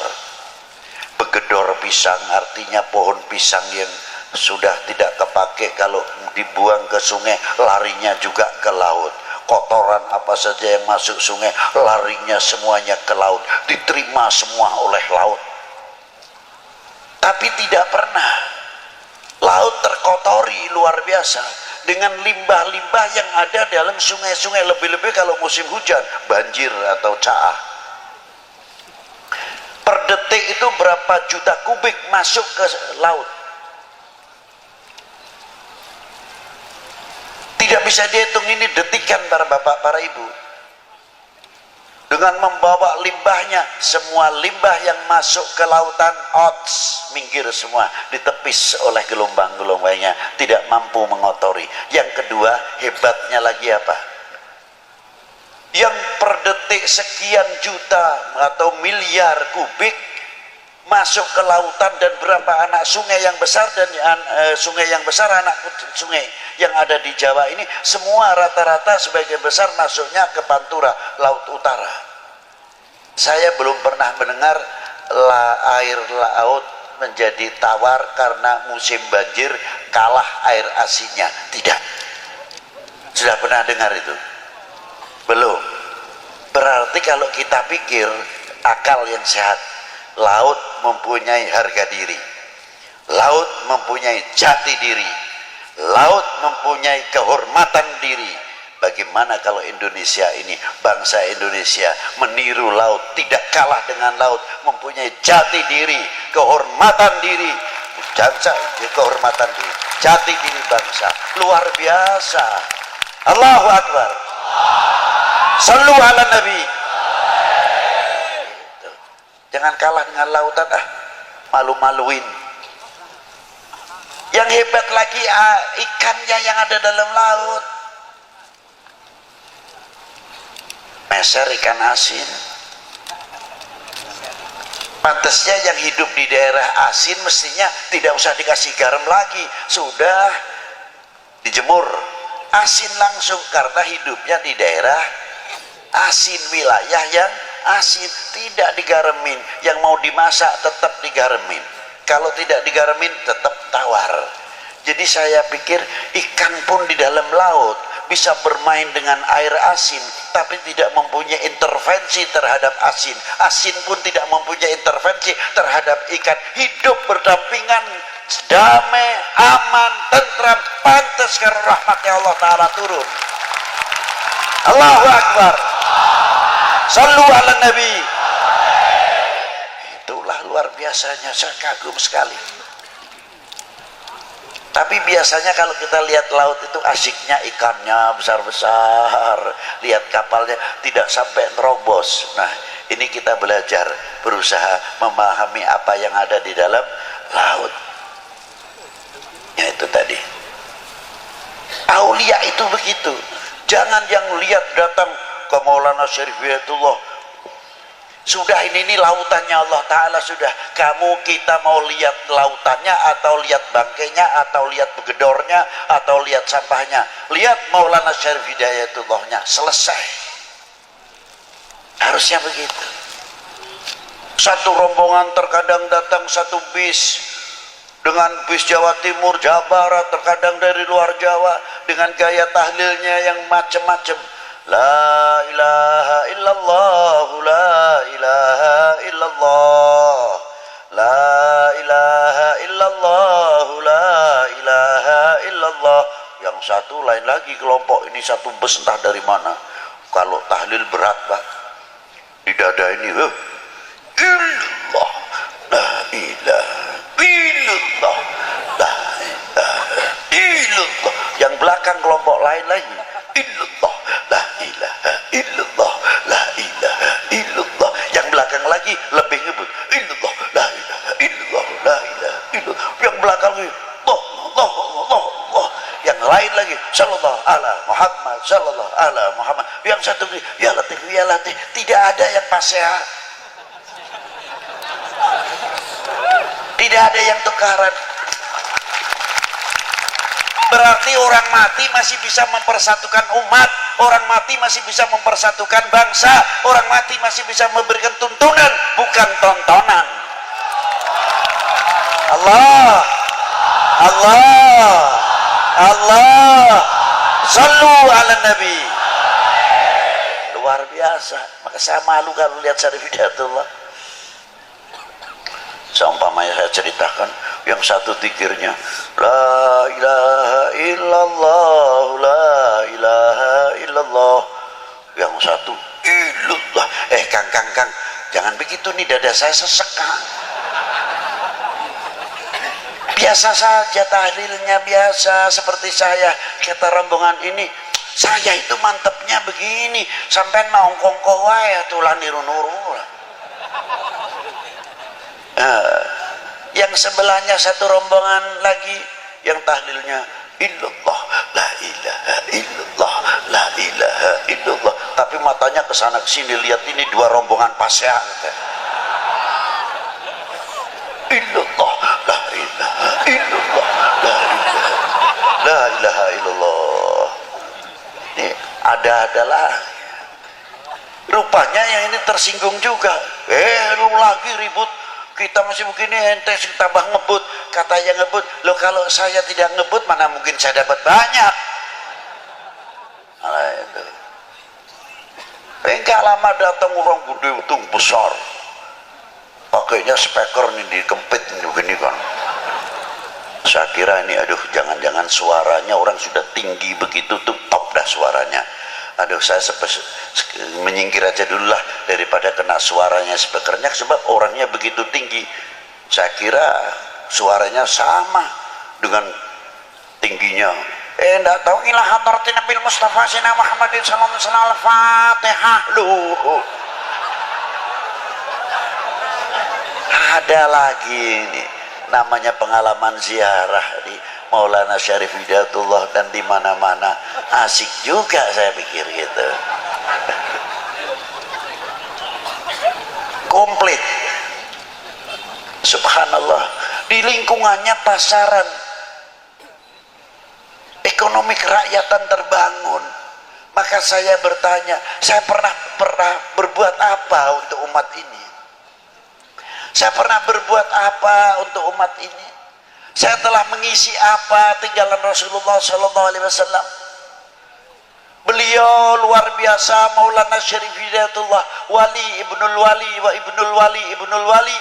Begedor pisang artinya pohon pisang yang sudah tidak kepake, kalau dibuang ke sungai larinya juga ke laut. Kotoran apa saja yang masuk sungai larinya semuanya ke laut, diterima semua oleh laut. Tapi tidak pernah laut terkotori luar biasa dengan limbah-limbah yang ada dalam sungai-sungai, lebih-lebih kalau musim hujan, banjir atau caah. Per detik itu berapa juta kubik masuk ke laut. Tidak bisa dihitung, ini detikan para bapak, para ibu. Dengan membawa limbahnya, semua limbah yang masuk ke lautan ots, minggir semua, ditepis oleh gelombang-gelombangnya, tidak mampu mengotori. Yang kedua, hebatnya lagi apa? Yang per detik sekian juta atau miliar kubik masuk ke lautan, dan berapa anak sungai yang besar dan sungai yang besar, anak sungai yang ada di Jawa ini semua rata-rata sebagian besar masuknya ke Pantura, Laut Utara. Saya belum pernah mendengar air laut menjadi tawar karena musim banjir kalah air asinnya. Tidak. Sudah pernah dengar itu? Belum. Berarti kalau kita pikir akal yang sehat, laut mempunyai harga diri, laut mempunyai jati diri, laut mempunyai kehormatan diri. Bagaimana kalau Indonesia ini, bangsa Indonesia meniru laut, tidak kalah dengan laut, mempunyai jati diri, kehormatan diri, kehormatan diri, jati diri bangsa, luar biasa. Allahu Akbar. Sallu ala Nabi. Jangan kalah dengan lautan, malu-maluin. Yang hebat lagi ikannya yang ada dalam laut. Meser ikan asin. Pantasnya yang hidup di daerah asin mestinya tidak usah dikasih garam lagi, sudah dijemur asin langsung, karena hidupnya di daerah asin, wilayah yang asin, tidak digaramin. Yang mau dimasak tetap digaramin, kalau tidak digaramin tetap tawar. Jadi saya pikir ikan pun di dalam laut bisa bermain dengan air asin, tapi tidak mempunyai intervensi terhadap asin. Asin pun tidak mempunyai intervensi terhadap ikan. Hidup berdampingan, damai, aman, tentram, pantas karena rahmatnya Allah Ta'ala turun. Allahu Akbar. Sallu ala Nabi. Itulah luar biasanya, saya kagum sekali. Tapi biasanya kalau kita lihat laut itu asiknya ikannya besar-besar, lihat kapalnya tidak sampai nerobos. Nah, ini kita belajar, berusaha memahami apa yang ada di dalam laut. Ya itu tadi. Aulia itu begitu. Jangan yang lihat datang ke Maulana Syarif Hidayatullah, sudah ini lautannya Allah Ta'ala, sudah kamu kita mau lihat lautannya atau lihat bangkainya atau lihat begedornya atau lihat sampahnya, lihat Maulana Syarif Hidayatullahnya, selesai. Harusnya begitu. Satu rombongan terkadang datang satu bis dengan bis Jawa Timur, Jawa Barat, terkadang dari luar Jawa dengan gaya tahlilnya yang macam-macam. La ilaha illallah, la ilaha illallah, la ilaha illallah, la ilaha illallah. Yang satu lain lagi kelompok ini, satu bus entah dari mana. Kalau tahlil berat Pak, di dada ini illallah, la ilaha illallah, la ilaha illallah. Yang belakang kelompok lain lagi illallah, la ilaha illallah, la ilaha illallah. Yang belakang lagi lebih ngebut illallah, la ilaha illallah, la ilaha illallah. Yang belakang lagi Allah, Allah, Allah, Allah. Yang lain lagi sallallahu ala Muhammad, sallallahu ala Muhammad. Yang satu lagi ya Latif, ya Latif. Tidak ada yang paseha, tidak ada yang tukaran. Berarti orang mati masih bisa mempersatukan umat, orang mati masih bisa mempersatukan bangsa, orang mati masih bisa memberikan tuntunan, bukan tontonan. Allah, Allah, Allah, sallu ala Nabi. Luar biasa. Maka saya malu kalau lihat Syarif Hidayatullah. Seumpamanya saya ceritakan, yang satu zikirnya la ilaha illallah, la ilaha illallah. Yang satu illallah. Kang, jangan begitu nih, dada saya sesek. Biasa saja tahlilnya, biasa seperti saya. Kata rombongan ini, saya itu mantepnya begini, sampai naongkong wae tulah niru-nuru. Yang sebelahnya satu rombongan lagi yang tahlilnya illallah, la ilaha illallah, la ilaha illallah. Tapi matanya kesana kesini, lihat ini dua rombongan pasya. Illallah, la ilaha illallah, la ilaha illallah. Ini ada-adalah. Rupanya yang ini tersinggung juga. Lu lagi ribut, kita masih begini, ente tambah ngebut. Kata yang ngebut, lo kalau saya tidak ngebut mana mungkin saya dapat banyak. Nah, itu. Enggak lama datang orang gede itu besar, pakainya speaker nih dikempit begini kan. Saya kira ini aduh, jangan-jangan suaranya orang sudah tinggi begitu tuh, top dah suaranya. Aduh, saya menyingkir aja dulu lah daripada kena suaranya speakernya, sebab orangnya begitu tinggi. Saya kira suaranya sama dengan tingginya. Enggak tahu, ilah hadratin Nabil Mustafa Sina Muhammadin sallallahu alaihi wasallam, Al-Fatihah. Loh, ada lagi ini namanya pengalaman ziarah di Maulana Syarif Hidayatullah, dan di mana-mana asik juga saya pikir gitu. Komplit, subhanallah. Di lingkungannya pasaran, ekonomi kerakyatan terbangun. Maka saya bertanya, saya pernah berbuat apa untuk umat ini? Saya pernah berbuat apa untuk umat ini? Saya telah mengisi apa tinggalan Rasulullah SAW? beliau luar biasa. Maulana Syarif Hidayatullah Wali Ibnul Wali wa Ibnul Wali Ibnul Wali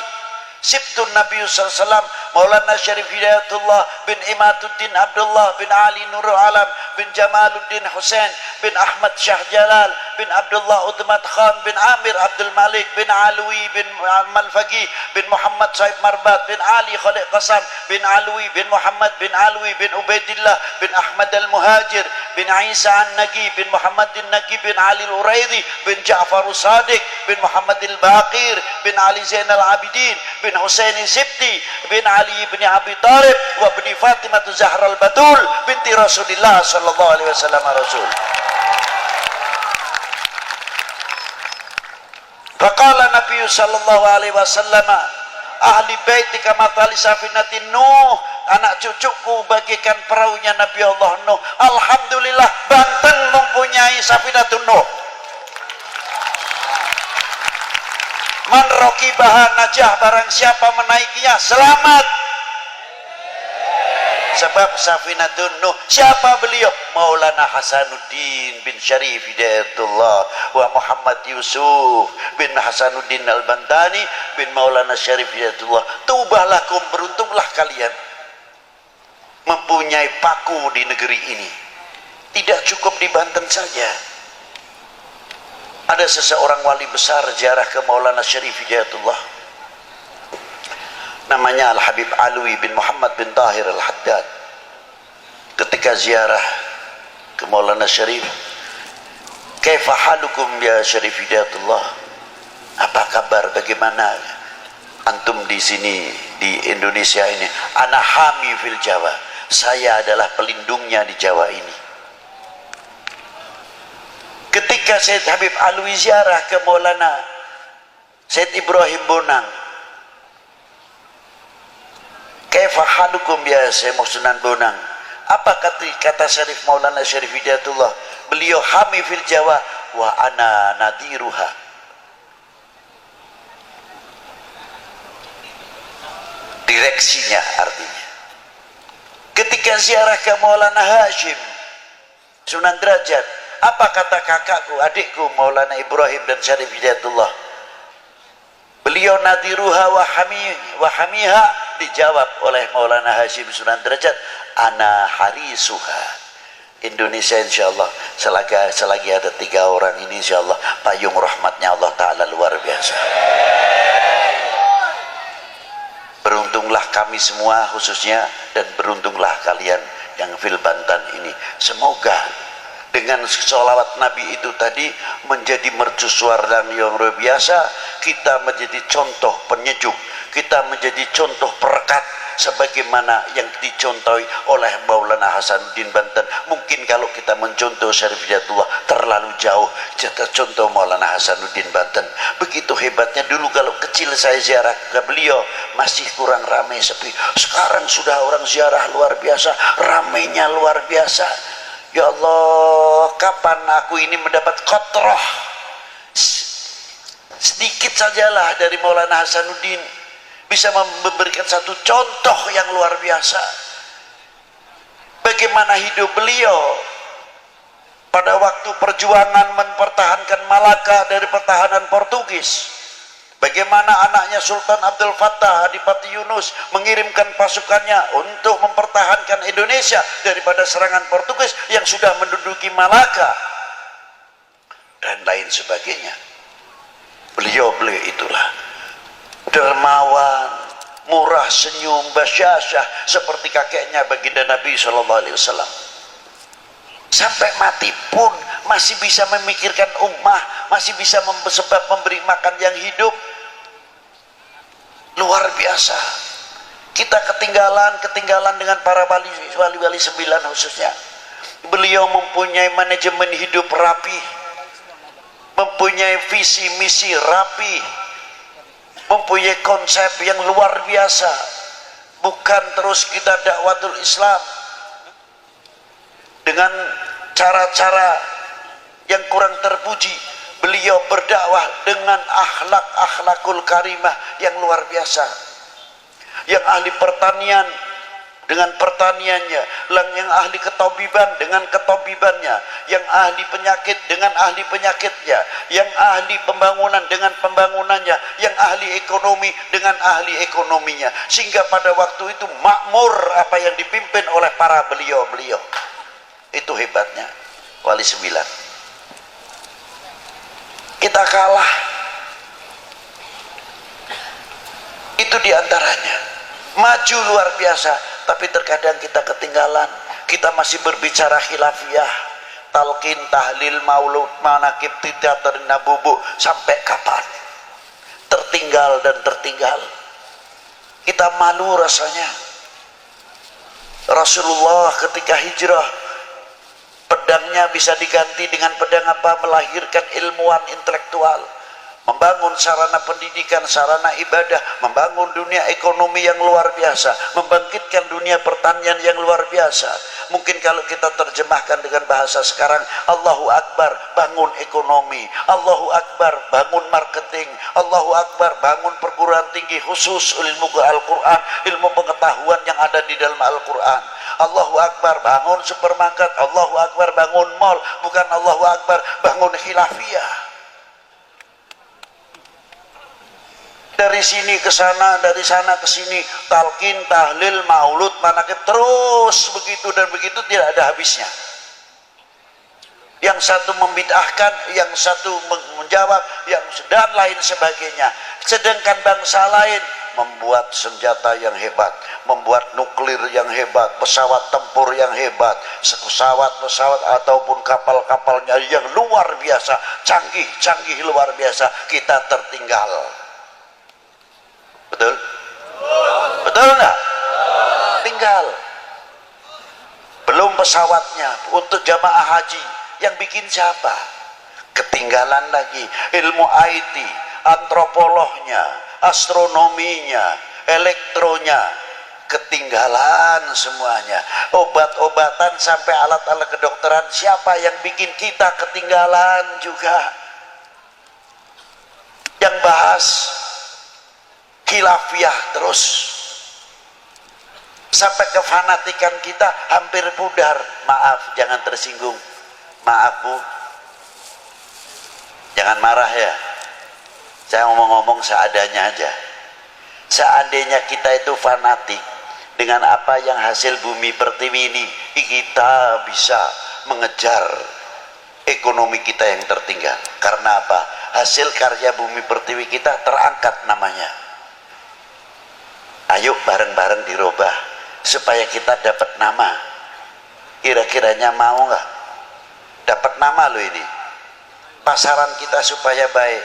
Sibtun Nabi SAW Maulana Syarif Hidayatullah bin Imaduddin Abdullah bin Ali Nurul Alam bin Jamaluddin Hussein bin Ahmad Syah Jalal bin Abdullah Utmat Khan bin Amir Abdul Malik bin Alwi bin Malfaqi bin Muhammad Saib Marbat bin Ali Khalid Qasam bin Alwi bin Muhammad bin Alwi bin Ubaidillah bin Ahmad Al-Muhajir bin Isa An-Nagi bin Muhammad An-Nagi bin Ali Al-Uraidi bin Ja'far Sadiq bin Muhammad Al-Baqir bin Ali Zainal Abidin bin Husaini Sibti bin Ali bin Abi Talib wa bin Fatimah Zahra Al-Batul binti Rasulillah sallallahu alaihi wasallam Rasul. Faqala Nabi sallallahu alaihi wasallam ahli baiti kama tali safinatin Nuh, anak cucuku bagikan perahunya Nabi Allah Nuh. Alhamdulillah Banten mempunyai safinatun Nuh. Man raqibaha najah, barang siapa menaikinya selamat. Sebab safinatun Nuh, siapa beliau? Maulana Hasanuddin bin Syarif Hidayatullah wa Muhammad Yusuf bin Hasanuddin Al-Bantani bin Maulana Syarif Hidayatullah. Tubahlah beruntunglah kalian mempunyai paku di negeri ini. Tidak cukup di Banten saja. Ada seseorang wali besar ziarah ke Maulana Syarif Hidayatullah, namanya Al-Habib Alwi bin Muhammad bin Tahir Al-Haddad. Ketika ziarah ke Maulana Syarif, kaifa halukum ya Syarif Hidayatullah, apa kabar, bagaimana antum di sini di Indonesia ini? Ana hami fil Jawa, saya adalah pelindungnya di Jawa ini. Ketika Syed Habib Alwi ziarah ke Maulana Syed Ibrahim Bonang, kaifa halukum ya Syekh Sunan Bonang, apa kata Syarif Maulana Syarif Hidayatullah? Beliau hami fil Jawa wa ana nadiruha. Direksinya artinya. Ketika ziarah ke Maulana Hashim Sunan Derajat, apa kata kakakku, adikku Maulana Ibrahim dan Syarif Hidayatullah? Beliau nadiruha wa hamiha, dijawab oleh Maulana Hashim Sunan Derajat, ana harisuha. Indonesia insyaallah selagi ada 3 orang ini insyaallah payung rahmatnya Allah Ta'ala luar biasa. Beruntunglah kami semua khususnya, dan beruntunglah kalian yang fil Banten ini. Semoga dengan sholawat Nabi itu tadi menjadi mercusuar dan yang luar biasa, kita menjadi contoh penyejuk, kita menjadi contoh perekat sebagaimana yang dicontohi oleh Maulana Hasanuddin Banten. Mungkin kalau kita mencontoh Syarif Hidayatullah terlalu jauh, kita contoh Maulana Hasanuddin Banten. Begitu hebatnya. Dulu kalau kecil saya ziarah ke beliau masih kurang ramai, sepi. Sekarang sudah orang ziarah luar biasa, ramainya luar biasa. Ya Allah, kapan aku ini mendapat kotroh sedikit sajalah dari Maulana Hasanuddin, bisa memberikan satu contoh yang luar biasa. Bagaimana hidup beliau pada waktu perjuangan mempertahankan Malaka dari pertahanan Portugis. Bagaimana anaknya Sultan Abdul Fattah Adipati Yunus mengirimkan pasukannya untuk mempertahankan Indonesia daripada serangan Portugis yang sudah menduduki Malaka dan lain sebagainya. Beliau itulah dermawan, murah senyum, basyasyah seperti kakeknya baginda Nabi SAW. Sampai mati pun masih bisa memikirkan ummah, masih bisa sebab memberi makan yang hidup. Luar biasa. Kita ketinggalan dengan para wali-wali 9 khususnya. Beliau mempunyai manajemen hidup rapi, mempunyai visi misi rapi, mempunyai konsep yang luar biasa. Bukan terus kita dakwatul Islam dengan cara-cara yang kurang terpuji. Beliau berdakwah dengan akhlakul karimah yang luar biasa. Yang ahli pertanian dengan pertaniannya, yang ahli ketabiban dengan ketabibannya, yang ahli penyakit dengan ahli penyakitnya, yang ahli pembangunan dengan pembangunannya, yang ahli ekonomi dengan ahli ekonominya, sehingga pada waktu itu makmur apa yang dipimpin oleh para beliau-beliau. Itu hebatnya Wali Sembilan. Kita kalah, itu diantaranya. Maju luar biasa, tapi terkadang kita ketinggalan. Kita masih berbicara khilafiyah, talqin, tahlil, maulud, manakib, teater, nabubu. Sampai kapan? Tertinggal dan tertinggal. Kita malu rasanya. Rasulullah ketika hijrah, pedangnya bisa diganti dengan pedang apa? Melahirkan ilmuwan intelektual, membangun sarana pendidikan, sarana ibadah, membangun dunia ekonomi yang luar biasa, membangkitkan dunia pertanian yang luar biasa. Mungkin kalau kita terjemahkan dengan bahasa sekarang, Allahu Akbar, bangun ekonomi, Allahu Akbar, bangun marketing, Allahu Akbar, bangun perguruan tinggi khusus ilmu Al-Quran, ilmu pengetahuan yang ada di dalam Al-Quran. Allahu Akbar, bangun supermarket, Allahu Akbar, bangun mall, bukan Allahu Akbar, bangun khilafiyah. Dari sini ke sana, dari sana ke sini, talqin, tahlil, maulud, manakib, terus begitu dan begitu, tidak ada habisnya. Yang satu membid'ahkan, yang satu menjawab, yang dan lain sebagainya. Sedangkan bangsa lain membuat senjata yang hebat, membuat nuklir yang hebat, pesawat tempur yang hebat, pesawat-pesawat ataupun kapal-kapalnya yang luar biasa, canggih-canggih luar biasa. Kita tertinggal. Betul? Betul enggak? Tinggal. Belum pesawatnya untuk jamaah haji, yang bikin siapa? Ketinggalan lagi. Ilmu IT, antropolognya, astronominya, elektronya, ketinggalan semuanya. Obat-obatan sampai alat-alat kedokteran, siapa yang bikin? Kita ketinggalan juga. Yang bahas khilafiyah terus, sampai kefanatikan kita hampir pudar. Maaf, jangan tersinggung, maaf Bu, jangan marah ya, saya ngomong-ngomong seadanya aja. Seandainya kita itu fanatik dengan apa yang hasil bumi pertiwi ini, kita bisa mengejar ekonomi kita yang tertinggal. Karena apa? Hasil karya bumi pertiwi kita terangkat namanya. Ayo bareng-bareng dirubah supaya kita dapat nama. Kira-kiranya mau nggak? Dapat nama lo ini. Pasaran kita supaya baik.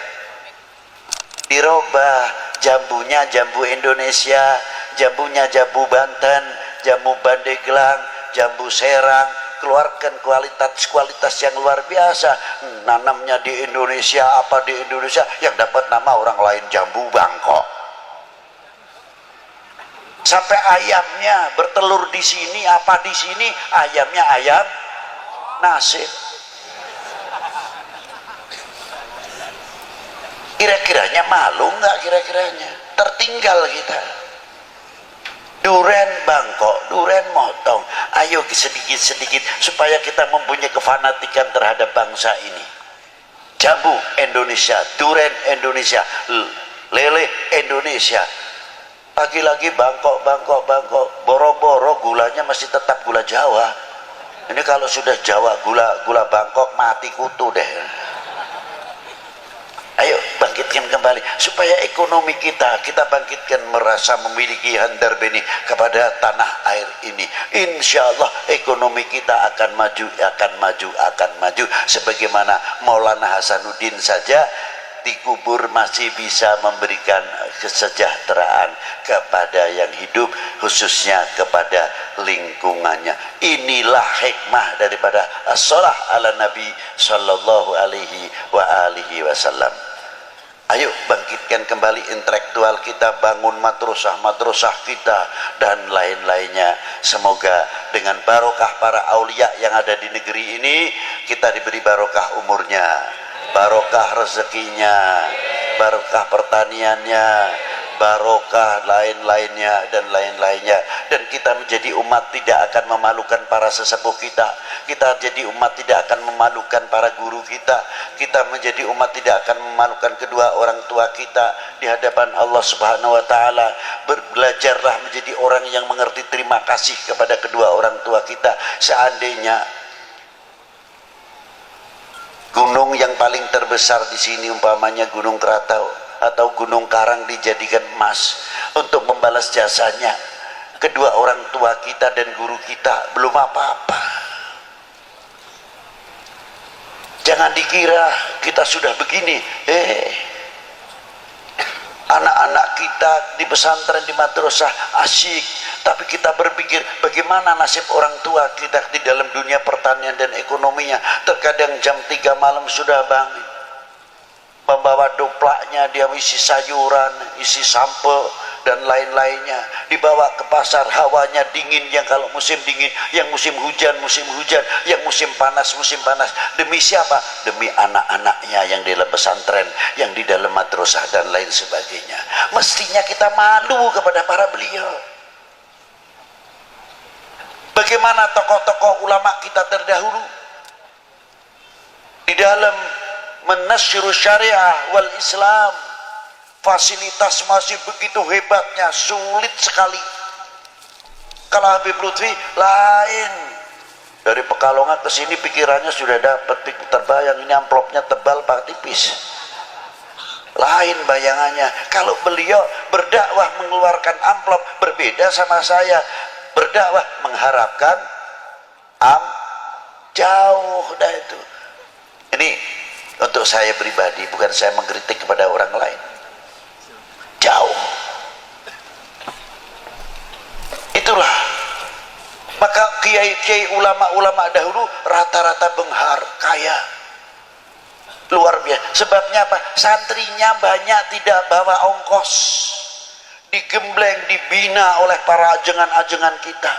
Dirubah, jambunya jambu Indonesia, jambunya jambu Banten, jambu Pandeglang, jambu Serang. Keluarkan kualitas yang luar biasa. Nanamnya di Indonesia, apa di Indonesia, yang dapat nama orang lain jambu Bangkok. Sampai ayamnya bertelur di sini, apa di sini, ayamnya ayam nasib. Kira-kiranya malu nggak? Kira-kiranya tertinggal kita. Duren Bangkok, duren motong. Ayo sedikit-sedikit supaya kita mempunyai kefanatikan terhadap bangsa ini. Jambu Indonesia, duren Indonesia, lele Indonesia. Lagi-lagi Bangkok, boro-boro gulanya masih tetap gula Jawa. Ini kalau sudah Jawa, gula Bangkok mati kutu deh. Ayo bangkitkan kembali supaya ekonomi kita bangkitkan, merasa memiliki handar beni kepada tanah air ini. Insya Allah ekonomi kita akan maju sebagaimana Maulana Hasanuddin saja dikubur masih bisa memberikan kesejahteraan kepada yang hidup, khususnya kepada lingkungannya. Inilah hikmah daripada as-shalah ala Nabi sallallahu alaihi wa alihi wasallam. Ayo bangkitkan kembali intelektual kita, bangun madrasah kita dan lain-lainnya. Semoga dengan barokah para aulia yang ada di negeri ini, kita diberi barokah umurnya, barokah rezekinya, barokah pertaniannya, barokah, lain-lainnya dan lain-lainnya. Dan kita menjadi umat tidak akan memalukan para sesepuh kita. Kita jadi umat tidak akan memalukan para guru kita. Kita menjadi umat tidak akan memalukan kedua orang tua kita di hadapan Allah Subhanahu wa taala. Belajarlah menjadi orang yang mengerti terima kasih kepada kedua orang tua kita. Seandainya gunung yang paling terbesar di sini umpamanya Gunung Krakatau atau Gunung Karang dijadikan emas untuk membalas jasanya kedua orang tua kita dan guru kita, belum apa-apa. Jangan dikira kita sudah begini. Anak-anak kita di pesantren, di madrasah asyik, tapi kita berpikir bagaimana nasib orang tua kita di dalam dunia pertanian dan ekonominya. Terkadang jam 3 malam sudah bangun, membawa doplaknya, dia isi sayuran, isi sampel dan lain-lainnya, dibawa ke pasar. Hawanya dingin, yang kalau musim dingin, yang musim hujan, yang musim panas. Demi siapa? Demi anak-anaknya yang di dalam pesantren, yang di dalam madrasah dan lain sebagainya. Mestinya kita malu kepada para beliau. Bagaimana tokoh-tokoh ulama kita terdahulu di dalam menasyru syariah wal Islam, fasilitas masih begitu hebatnya, sulit sekali. Kalau Habib Lutfi lain, dari Pekalongan ke sini pikirannya sudah dapat, terbayang ini amplopnya tebal pak tipis, lain bayangannya. Kalau beliau berdakwah mengeluarkan amplop, berbeda sama saya berdakwah mengharapkan jauh dah itu. Ini untuk saya pribadi, bukan saya mengkritik kepada orang lain. Jauh. Itulah. Maka kiai-kiai ulama-ulama dahulu rata-rata benghar, kaya. Luar biasa. Sebabnya apa? Santrinya banyak tidak bawa ongkos. Digembleng, dibina oleh para ajengan-ajengan kita.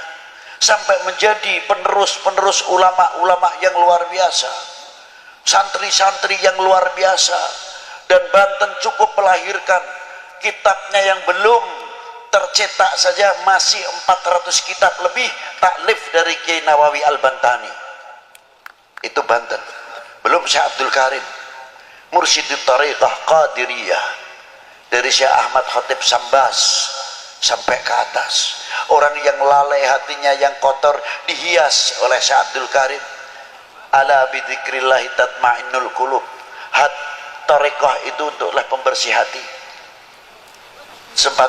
Sampai menjadi penerus-penerus ulama-ulama yang luar biasa. Santri-santri yang luar biasa. Dan Banten cukup melahirkan kitabnya yang belum tercetak saja masih 400 kitab lebih taklif dari Kiai Nawawi Al-Bantani. Itu Banten. Belum Syekh Abdul Karim, Mursyidut Tariqah Qadiriyah, dari Syekh Ahmad Khatib Sambas sampai ke atas. Orang yang lalai hatinya, yang kotor, dihias oleh Syekh Abdul Karim. Ala bidzikrillahi tatmainnul qulub. Tariqah itu untuklah pembersih hati. Sebab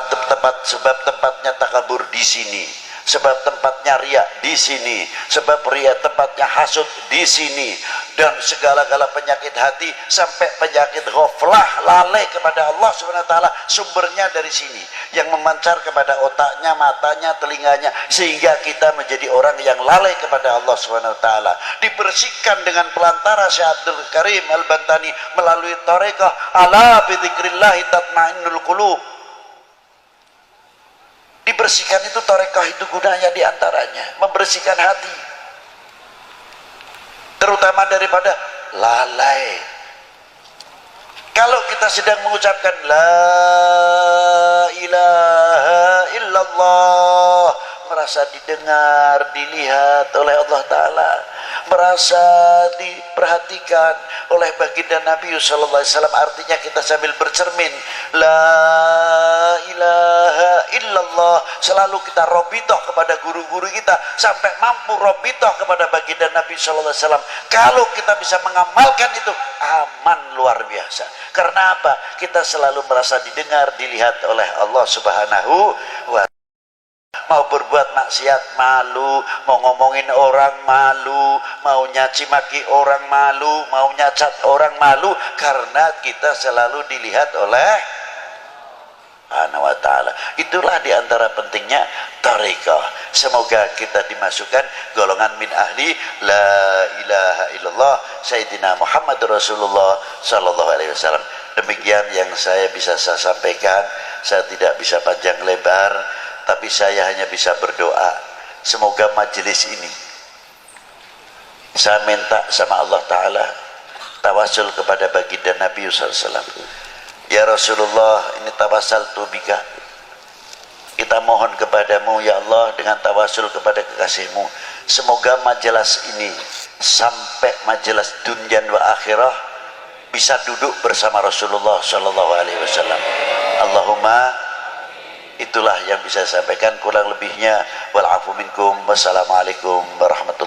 tempatnya takabur di sini, sebab tempatnya riya di sini, sebab riya tempatnya hasud di sini, dan segala-gala penyakit hati sampai penyakit ghaflah, lalai kepada Allah Subhanahu wa taala, sumbernya dari sini, yang memancar kepada otaknya, matanya, telinganya, sehingga kita menjadi orang yang lalai kepada Allah Subhanahu wa taala. Dibersihkan dengan pelantara Syekh Abdul Karim Al-Bantani melalui tariqah ala bidzikrillah tatmainnul qulub. Dibersihkan itu tarekah, itu gunanya diantaranya membersihkan hati, terutama daripada lalai. Kalau kita sedang mengucapkan la ilaha illallah, merasa didengar, dilihat oleh Allah Ta'ala, merasa diperhatikan oleh baginda Nabi sallallahu alaihi wasallam, artinya kita sambil bercermin la ilaha illallah, selalu kita robitoh kepada guru-guru kita sampai mampu robitoh kepada baginda Nabi sallallahu alaihi wasallam. Kalau kita bisa mengamalkan itu, aman luar biasa. Karena apa? Kita selalu merasa didengar, dilihat oleh Allah Subhanahu wa ta'ala. Mau berbuat maksiat malu, mau ngomongin orang malu, mau nyaci maki orang malu, mau nyacat orang malu, karena kita selalu dilihat oleh Subhanahu wa ta'ala. Itulah diantara pentingnya tariqah. Semoga kita dimasukkan golongan min ahli la ilaha illallah Sayyidina Muhammad Rasulullah sallallahu alaihi wasallam. Demikian yang saya bisa sampaikan. Saya tidak bisa panjang lebar, tapi saya hanya bisa berdoa, semoga majelis ini, saya minta sama Allah Ta'ala, tawasul kepada baginda Nabi SAW, Ya Rasulullah, ini tawasaltu bika, kita mohon kepadamu ya Allah dengan tawasul kepada kekasihmu, semoga majelis ini sampai majelis dunia wa akhirah bisa duduk bersama Rasulullah Shallallahu Alaihi Wasallam. Allahumma, itulah yang bisa saya sampaikan, kurang lebihnya wal afu minkum, wassalamualaikum warahmatullahi wabarakatuh.